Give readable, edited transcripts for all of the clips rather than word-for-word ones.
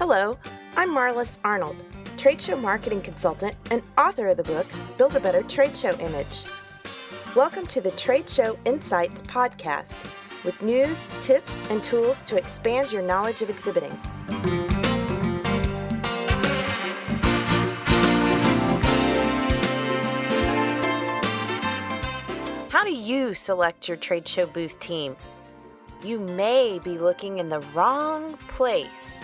Hello, I'm Marlis Arnold, trade show marketing consultant and author of the book, Build a Better Trade Show Image. Welcome to the Trade Show Insights podcast with news, tips, and tools to expand your knowledge of exhibiting. How do you select your trade show booth team? You may be looking in the wrong place.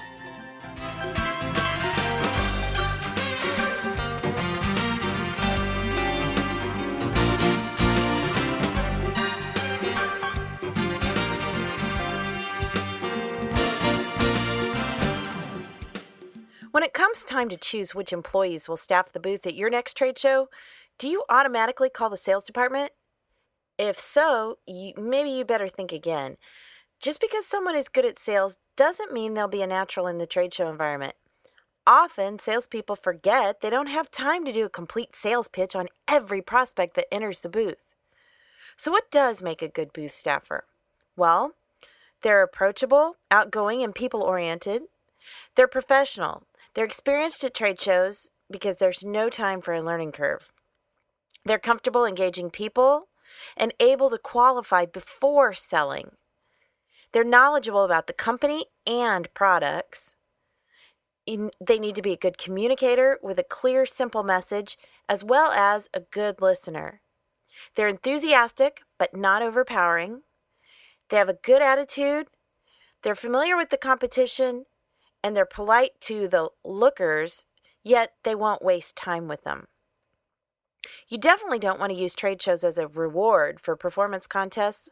When it comes time to choose which employees will staff the booth at your next trade show, do you automatically call the sales department? If so, maybe you better think again. Just because someone is good at sales doesn't mean they'll be a natural in the trade show environment. Often, salespeople forget they don't have time to do a complete sales pitch on every prospect that enters the booth. So what does make a good booth staffer? Well, they're approachable, outgoing, and people-oriented. They're professional. They're experienced at trade shows because there's no time for a learning curve. They're comfortable engaging people and able to qualify before selling. They're knowledgeable about the company and products. They need to be a good communicator with a clear, simple message, as well as a good listener. They're enthusiastic, but not overpowering. They have a good attitude. They're familiar with the competition, and they're polite to the lookers, yet they won't waste time with them. You definitely don't want to use trade shows as a reward for performance contests.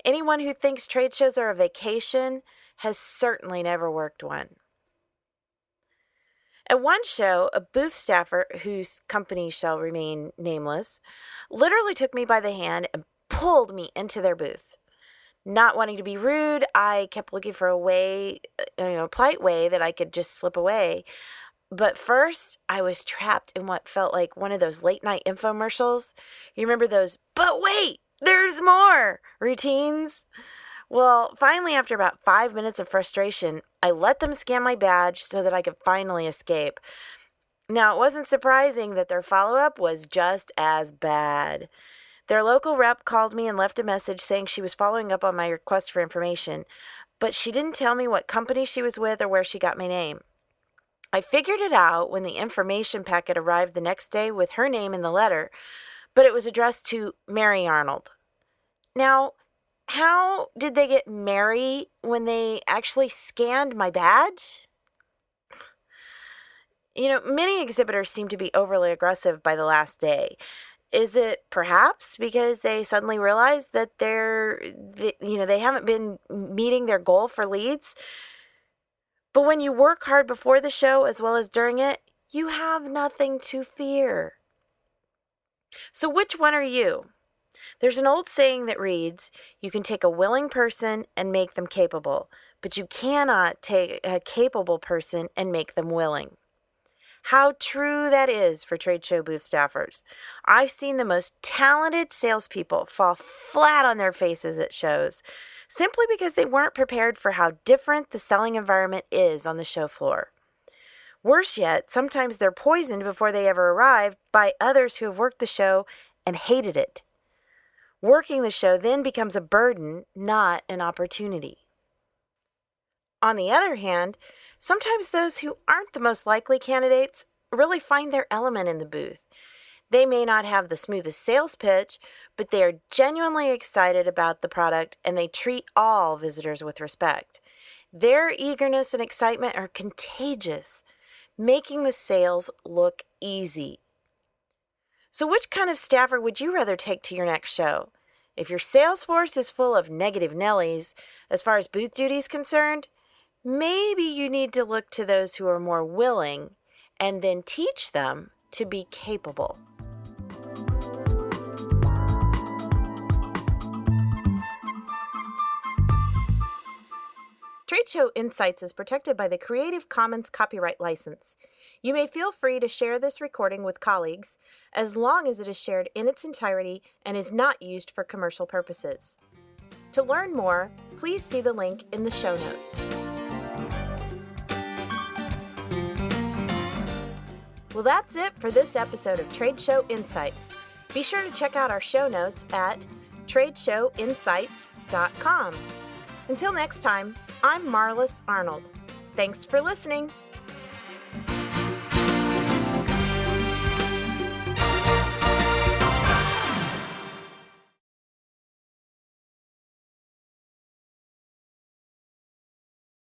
Anyone who thinks trade shows are a vacation has certainly never worked one. At one show, a booth staffer, whose company shall remain nameless, literally took me by the hand and pulled me into their booth. Not wanting to be rude, I kept looking for a polite way that I could just slip away. But first, I was trapped in what felt like one of those late-night infomercials. You remember those, "But wait, there's more" routines? Well, finally, after about 5 minutes of frustration, I let them scan my badge so that I could finally escape. Now, it wasn't surprising that their follow-up was just as bad. Their local rep called me and left a message saying she was following up on my request for information, but she didn't tell me what company she was with or where she got my name. I figured it out when the information packet arrived the next day with her name in the letter, but it was addressed to Mary Arnold. Now, how did they get Mary when they actually scanned my badge? Many exhibitors seem to be overly aggressive by the last day. Is it perhaps because they suddenly realize that they haven't been meeting their goal for leads? But when you work hard before the show as well as during it, you have nothing to fear. So which one are you? There's an old saying that reads, you can take a willing person and make them capable, but you cannot take a capable person and make them willing. How true that is for trade show booth staffers. I've seen the most talented salespeople fall flat on their faces at shows simply because they weren't prepared for how different the selling environment is on the show floor. Worse yet, sometimes they're poisoned before they ever arrive by others who have worked the show and hated it. Working the show then becomes a burden, not an opportunity. On the other hand, sometimes those who aren't the most likely candidates really find their element in the booth. They may not have the smoothest sales pitch, but they are genuinely excited about the product and they treat all visitors with respect. Their eagerness and excitement are contagious, making the sales look easy. So which kind of staffer would you rather take to your next show? If your sales force is full of negative Nellies, as far as booth duty is concerned, maybe you need to look to those who are more willing and then teach them to be capable. Trade Show Insights is protected by the Creative Commons copyright license. You may feel free to share this recording with colleagues as long as it is shared in its entirety and is not used for commercial purposes. To learn more, please see the link in the show notes. Well, that's it for this episode of Trade Show Insights. Be sure to check out our show notes at tradeshowinsights.com. Until next time, I'm Marlis Arnold. Thanks for listening.